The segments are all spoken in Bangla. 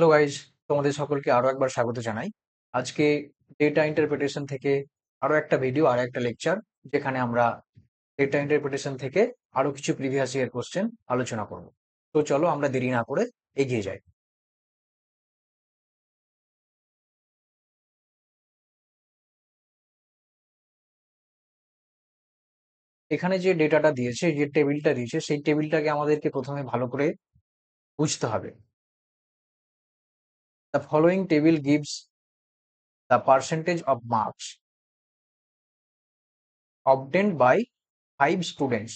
হ্যালো গাইজ, তোমাদের সকলকে আরো একবার স্বাগত জানাই। আজকে ডেটা ইন্টারপ্রিটেশন থেকে আরো একটা ভিডিও আর একটা লেকচার, যেখানে আমরা ডেটা ইন্টারপ্রিটেশন থেকে আরো কিছু প্রিভিয়াস ইয়ার কোশ্চেন আলোচনা করব। তো চলো আমরা দেরি না করে এগিয়ে যাই। এখানে যে ডেটাটা দিয়েছে, যে টেবিলটা দিয়েছে, সেই টেবিলটাকে আমাদেরকে প্রথমে ভালো করে বুঝতে হবে। The following table gives the percentage of marks obtained by 5 students.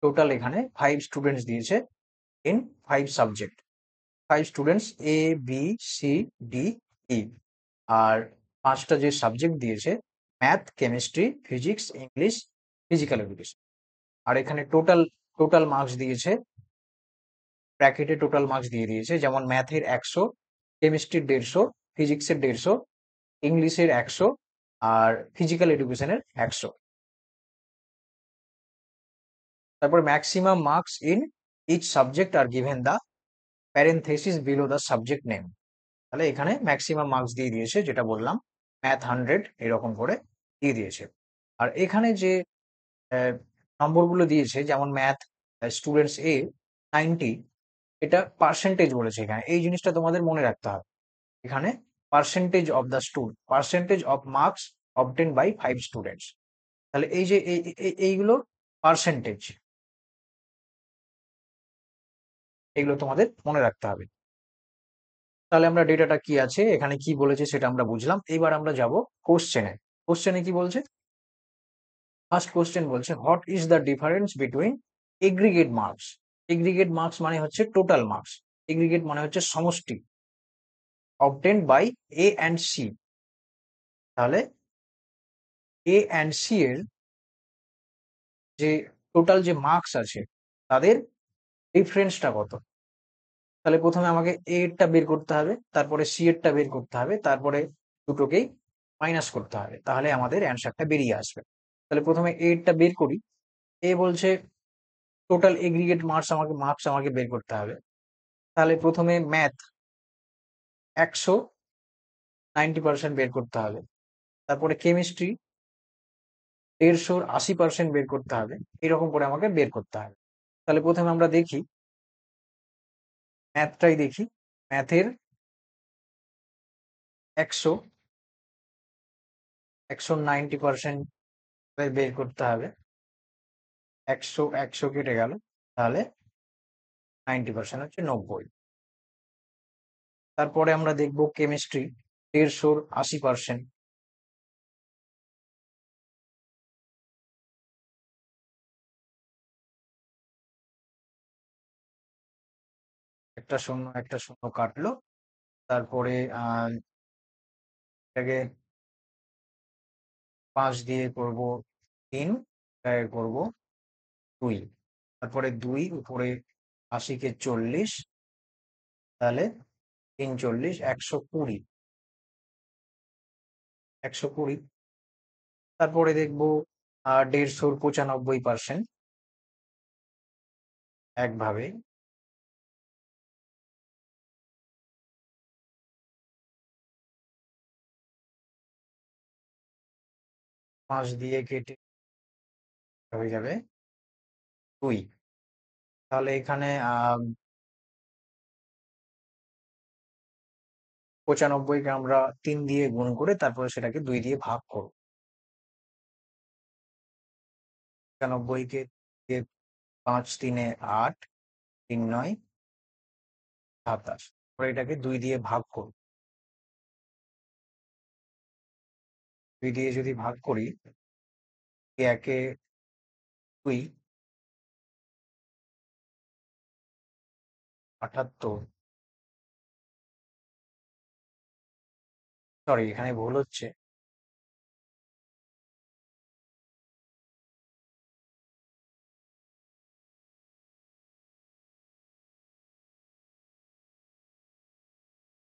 Total এখানে 5 স্টুডেন্টস দিয়েছে in 5 subject. 5 students A, B, C, D, E. আর 5টা যে সাবজেক্ট দিয়েছে, math, chemistry, physics, English, physical education. আর এখানে টোটাল টোটাল মার্কস দিয়েছে, ব্র্যাকেটে টোটাল মার্কস দিয়ে দিয়েছে, যেমন ম্যাথের 100, কেমিস্ট্রির 150, ফিজিক্সের 150, ইংলিশের 100, আর ফিজিক্যাল এডুকেশনের 100। তারপর maximum marks in each subject are given the parenthesis below the subject name. তাহলে এখানে ম্যাক্সিমাম মার্কস দিয়ে দিয়েছে, যেটা বললাম ম্যাথ 100 এরকম করে দিয়ে দিয়েছে। আর এখানে যে নম্বরগুলো দিয়েছে, যেমন ম্যাথ স্টুডেন্টস এ 90, এটা পার্সেন্টেজ বলেছে। এখানে এই জিনিসটা তোমাদের মনে রাখতে হবে। এখানে percentage of the percentage of marks obtained by 5 students. তাহলে এই যে এইগুলো পার্সেন্টেজ, এগুলো তোমাদের মনে রাখতে হবে। তাহলে আমরা ডেটাটা কি আছে, এখানে কি বলেছে সেটা আমরা বুঝলাম। এবার আমরা যাব কোশ্চেনে। কোশ্চেনে কি বলছে? ফার্স্ট কোশ্চেন বলছে, what is the difference between aggregate marks. Aggregate marks মানে হচ্ছে টোটাল মার্কস, এগ্রিগেট মানে হচ্ছে সমষ্টি, obtained by A and C. তাহলে এ অ্যান্ড সি এর যে টোটাল যে মার্কস আছে, তাদের ডিফারেন্সটা কত? তাহলে প্রথমে আমাকে এ এরটা বের করতে হবে, তারপরে সি এরটা বের করতে হবে, তারপরে দুটোকেই মাইনাস করতে হবে, তাহলে আমাদের অ্যান্সারটা বেরিয়ে আসবে। তাহলে প্রথমে এ এরটা বের করি। এ বলছে টোটাল এগ্রিগেট মার্কস আমাকে বের করতে হবে। তাহলে প্রথমে ম্যাথ 100, 90% বের করতে হবে। তারপরে কেমিস্ট্রি 150, 80% বের করতে হবে। এরকম করে আমাকে বের করতে হবে। তাহলে প্রথমে আমরা দেখি, ম্যাথটাই দেখি। ম্যাথের 100, 90% বের করতে হবে। 100 কেটে গেল, তাহলে 90% হচ্ছে 90। তারপরে আমরা দেখব কেমিস্ট্রি 150, 80%। একটা শূন্য কাটলো। তারপরে এটাকে 5 দিয়ে করব 3, এটাকে করব 2। তারপরে 2 উপরে 80 কে 40, তাহলে 3 40, 120, 120। তারপরে দেখব 150 95% একভাবে। 5 দিয়ে কেটে হয়ে যাবে 2। তাহলে এখানে 95 কে আমরা 3 দিয়ে গুণ করে তারপরে সেটাকে 2 দিয়ে ভাগ করব। 95 কে 5 3 8, 3 9 27। পরে এটাকে 2 দিয়ে ভাগ করব। 2 দিয়ে যদি ভাগ করি, 1 2, 78। সরি, এখানে ভুল হচ্ছে।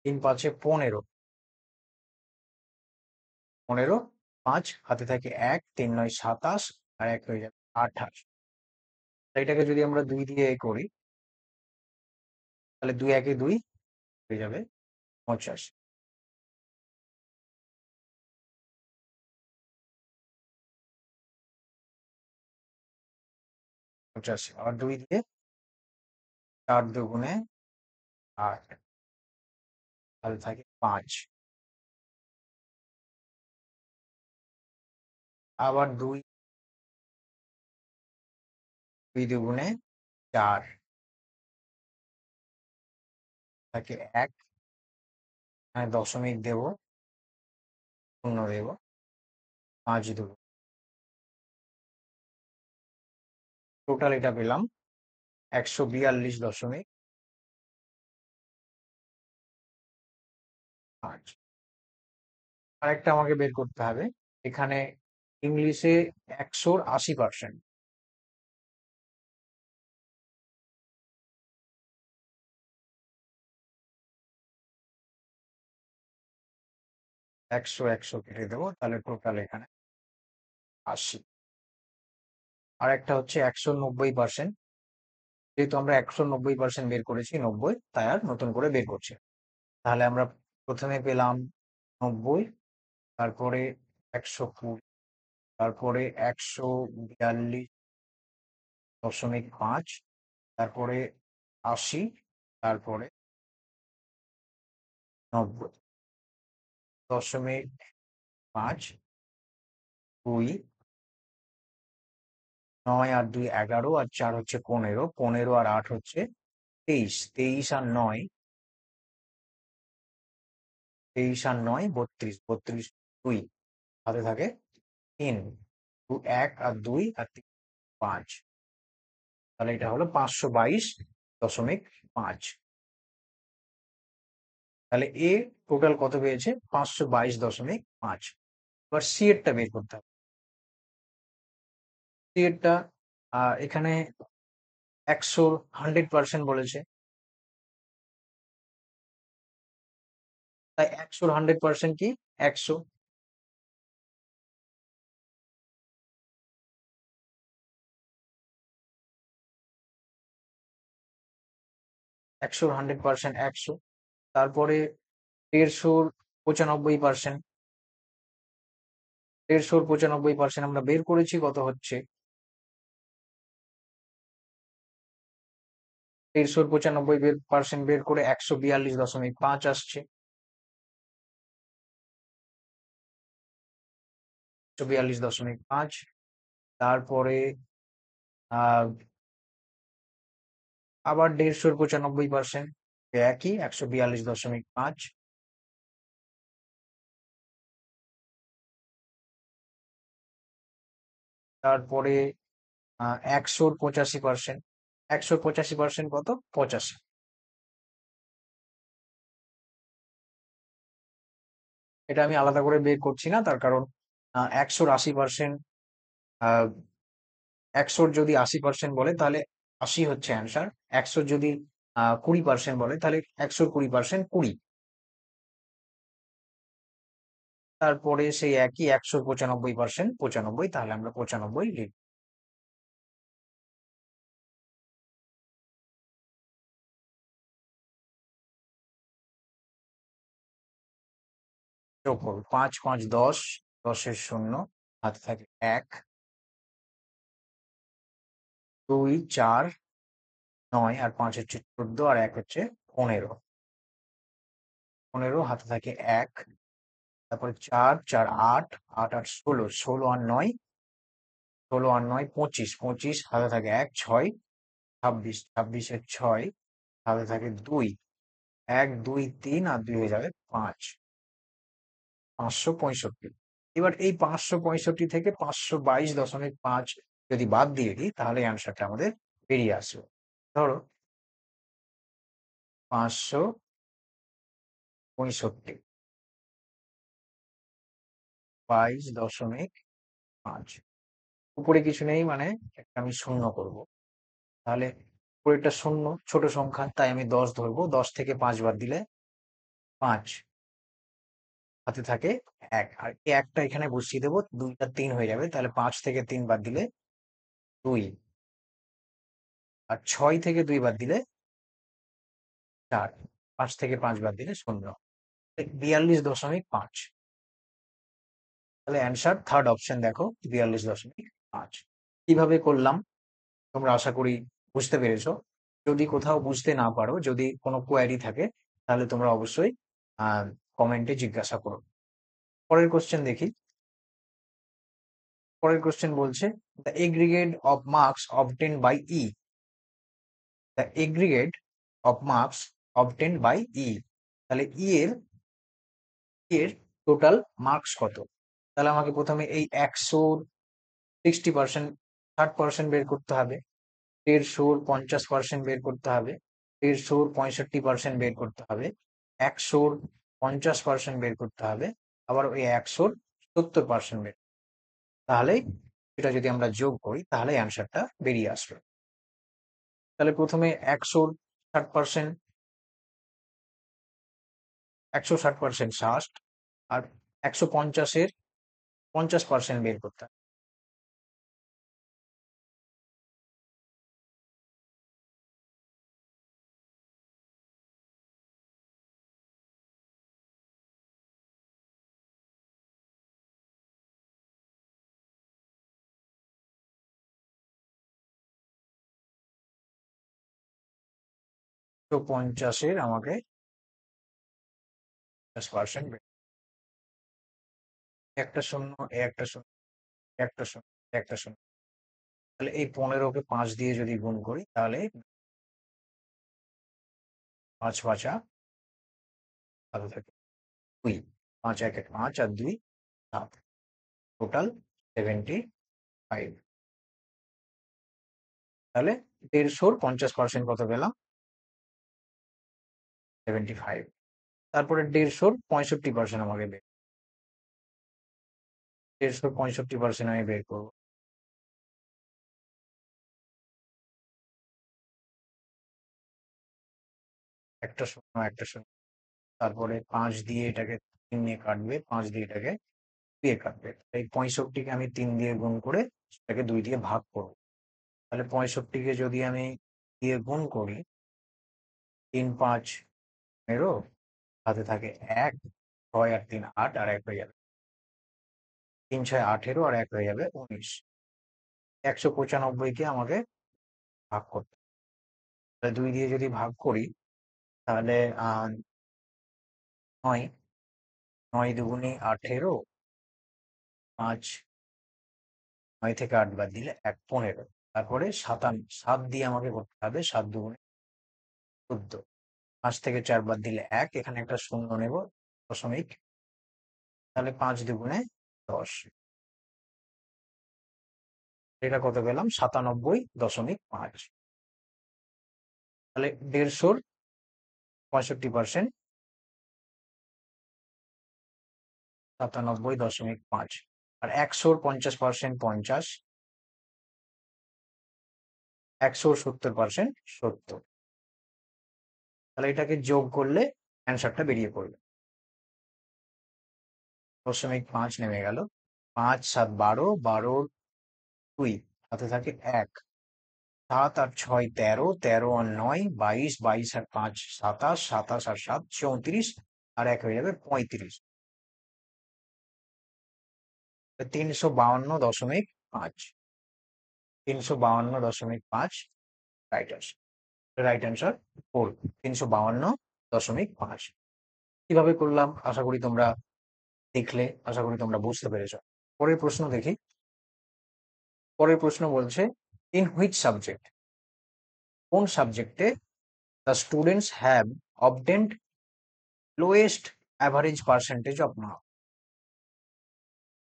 3 5 15, 15, 5 হাতে থাকে 1, 3 9 27, আর 1 হয়ে যাবে 28। এটাকে যদি আমরা 2 দিয়ে করি, তাহলে 2 1 2 হয়ে যাবে 85, 85 আবার 2 দিয়ে 4 দুগুণে 8, তাহলে থাকে 5, আবার 2 দুগুণে 4 থাকে 1, এখানে দশমিক দেব, শূন্য দেব, 5 দুগুণ, টোটাল এটা পেলাম 142.5। আরেকটা আমাকে বের করতে হবে, এখানে ইংলিশে 100 র 80%, 100 কেটে দেবো, তাহলে টোটাল এখানে 80। আরেকটা হচ্ছে 190%, যেহেতু আমরা 190% বের করেছি 90, তাই আর নতুন করে বের করছি না। তাহলে আমরা প্রথমে পেলাম 90, তারপরে 120, তারপরে 142.5, তারপরে 80, তারপরে 90.5, 2, 9 আর 2 11, আর 4 হচ্ছে 15, 15 আর 8 হচ্ছে 23, 23 আর 9, 23 আর 9 32, 32 2 হাতে থাকে 3, 1 আর 2 আর 3 5, তাহলে এটা হলো 522.5। তাহলে এ টোটাল কত পেয়েছে? 522.5। এবার সি এরটা বের করতে হবে। সি এরটা এখানে 100 100% বলেছে, তাই 100 100% কি 100, 100 100% 100, তারপরে 150 95%, 150 95% আমরা বের করেছি কত হচ্ছে, 150 95% বের করে 142.5 আসছে, 142.5। তারপরে আহ আবার 150 95% একই 142.5। তারপরে 100 85%, 100 85% কত? 85। এটা আমি আলাদা করে বের করছি না, তার কারণ 100 80%, 100 যদি 80% বলে তাহলে 80 হচ্ছে অ্যান্সার, 100 যদি 20% বলে তাহলে 100 20% 20, তারপরে সেই একই 100 95% 95, তাহলে আমরা 95 লিখব। যোগ করব, 5 5 10, 10 শূন্য, হাতে থাকে 1, 2 4 9 আর 5 হচ্ছে 14, আর 1 হচ্ছে 15, 15 হাতে থাকে 1, তারপরে 4 4 8, 8 8 16, 16 আর 9, 16 আর 9 25, 25 হাতে থাকে 1, 6 26, 26 এর 6 হাতে থাকে 2, 1 2 3 আর 2 হয়ে যাবে 5, 565। এবার এই 565 থেকে 522.5 যদি বাদ দিয়ে দিই, তাহলে অ্যান্সারটা আমাদের বেরিয়ে আসবে। ধরো 565 22.5, উপরে কিছু নেই মানে একটা আমি শূন্য করব, তাহলে উপরেরটা শূন্য, ছোট সংখ্যা, তাই আমি 10 ধরবো, 10 থেকে 5 বাদ দিলে 5, হাতে থাকে 1, আর এই একটা এখানে বসিয়ে দেবো, 2টা 3 হয়ে যাবে, তাহলে 5 থেকে 3 বাদ দিলে 2, আর 6 থেকে 2 বাদ দিলে 4, 5 থেকে 5 বাদ দিলে 0। 42.5। তাহলে অ্যান্সার থার্ড অপশন দেখো, 42.5। কিভাবে করলাম তোমরা আশা করি বুঝতে পেরেছো। যদি কোথাও বুঝতে না পারো, যদি কোনো কোয়ারি থাকে, তাহলে তোমরা অবশ্যই কমেন্টে জিজ্ঞাসা করো। পরের কোশ্চেন দেখি। পরের কোশ্চেন বলছে the aggregate of marks obtained by E. The aggregate of marks obtained by E. তাহলে এর টোটাল মার্কস কত? তাহলে আমাকে প্রথমে এই 160%, 60% বের করতে হবে। 150-র 50% বের করতে হবে। 150-র 65% বের করতে হবে। 100-র 50% বের করতে হবে। আবার ওই 100-র 70% বের। তাহলেই এটা যদি আমরা যোগ করি তাহলে অ্যান্সারটা বেরিয়ে আসবে। তাহলে প্রথমে 100-র 60%, 160% 60, আর 150-এর 50% বের করতে হবে। তো 50-এর আমাকে 50% বের। একটা শূন্য, একটা শূন্য, একটা শূন্য, একটা শূন্য। তাহলে এই 15-কে 5 দিয়ে যদি গুণ করি তাহলে 5 5 ভালো থাকে 2। 5 1 5 আর 2 7, টোটাল 75। তাহলে 150-র 50% কত পেলাম? 75। তারপরে 150-র 65% আমাকে বের। 150-র 65% আমি বের করবো। একটা শূন্য, একটা শূন্য। তারপরে 5 দিয়ে এটাকে 3 দিয়ে কাটবে, 5 দিয়ে এটাকে 2 দিয়ে কাটবে। এই 65-কে আমি 3 দিয়ে গুণ করে সেটাকে 2 দিয়ে ভাগ করব। তাহলে 65-কে যদি আমি দিয়ে গুণ করি, 3 5 15, হাতে থাকে 1, 6 আর 3 8, আর 1 হয়ে যাবে 3 6 18, আর 1 হয়ে যাবে 19। 195-কে আমাকে ভাগ করতে হবে। তাহলে 2 দিয়ে যদি ভাগ করি তাহলে 9, 9 দুগুণে 18, 5, 9 থেকে 8 বাদ দিলে 1 15। তারপরে 7 দিয়ে আমাকে করতে হবে, 7 দুগুণে 14। 5 থেকে 4 বাদ দিলে 1, এখানে একটা শূন্য নেব, দশমিক। তাহলে 5 দুগুণে 10। এটা কত পেলাম? 97.5। তাহলে 150-র 65%, 97.5। আর 100-র 50% 50, 100-র 70% 70। তাহলে এটাকে যোগ করলে অ্যান্সারটা বেরিয়ে পড়বে। 0.5 নেমে গেল। 5 7 12, 12-র 2, হাতে থাকে 1, 7 আর 6 13, 13 আর 9 22, 22 আর 5 27, 27 আর 7 34, আর 1 হয়ে যাবে 35। 352.5। 352.5 রাইট আনসার। Right answer 4, 352.5। কিভাবে করলাম আশা করি তোমরা দেখলে, আশা করি তোমরা বুঝতে পেরেছ। পরের প্রশ্ন দেখি। পরের প্রশ্ন বলছে ইন হুইচ সাবজেক্ট, কোন সাবজেক্টে the students have obtained lowest average percentage of mark.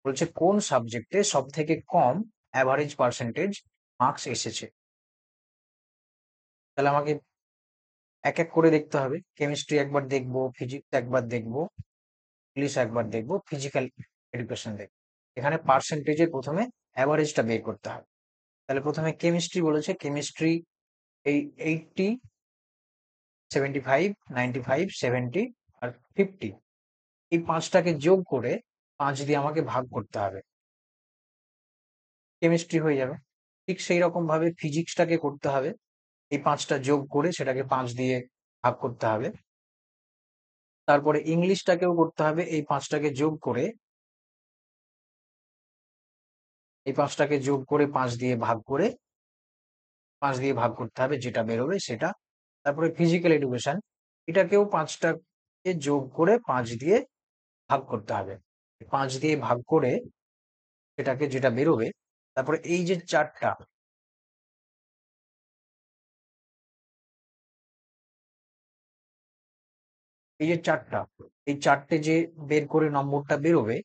বলছে কোন সাবজেক্টে সব থেকে কম অ্যাভারেজ পার্সেন্টেজ মার্কস এসেছে। তাহলে আমাকে এক এক করে দেখতে হবে। কেমিস্ট্রি একবার দেখবো, ফিজিক্স একবার দেখবো, ইংলিশ একবার দেখবো, ফিজিক্যাল এডুকেশন দেখবো। এখানে পার্সেন্টেজের প্রথমে অ্যাভারেজটা বের করতে হবে। তাহলে প্রথমে কেমিস্ট্রি বলেছে, কেমিস্ট্রি এই 80, 75, 95, 70 আর 50, এই পাঁচটাকে যোগ করে 5 দিয়ে আমাকে ভাগ করতে হবে, কেমিস্ট্রি হয়ে যাবে। ঠিক সেই রকম ভাবে ফিজিক্সটাকে করতে হবে, এই 5টা যোগ করে সেটাকে 5 দিয়ে ভাগ করতে হবে। তারপরে ইংলিশটাকেও করতে হবে। এই ৫ টাকে যোগ করে, এই ৫ টাকে যোগ করে ৫ দিয়ে ভাগ করে, ৫ দিয়ে ভাগ করতে হবে যেটা বেরোবে সেটা। তারপরে ফিজিক্যাল এডুকেশন, এটাকেও ৫ টাকে যোগ করে ৫ দিয়ে ভাগ করতে হবে। ৫ দিয়ে ভাগ করে সেটাকে যেটা বেরোবে, তারপরে এই যে ৪ টা, এই যে ৪ টা, এই ৪ টে যে বের করে নম্বরটা বেরোবে,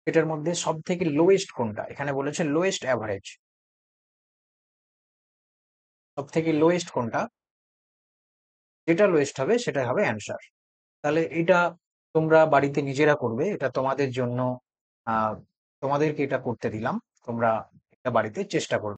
এটার মধ্যে সবথেকে লোয়েস্ট কোনটা? এখানে বলেছে লোয়েস্ট এভারেজ। সবথেকে লোয়েস্ট কোনটা? যেটা লোয়েস্ট হবে সেটাই হবে অ্যান্সার। তাহলে এটা তোমরা বাড়িতে নিজেরা করবে। এটা তোমাদের জন্য আ তোমাদেরকে এটা করতে দিলাম। তোমরা এটা বাড়িতে চেষ্টা করবে।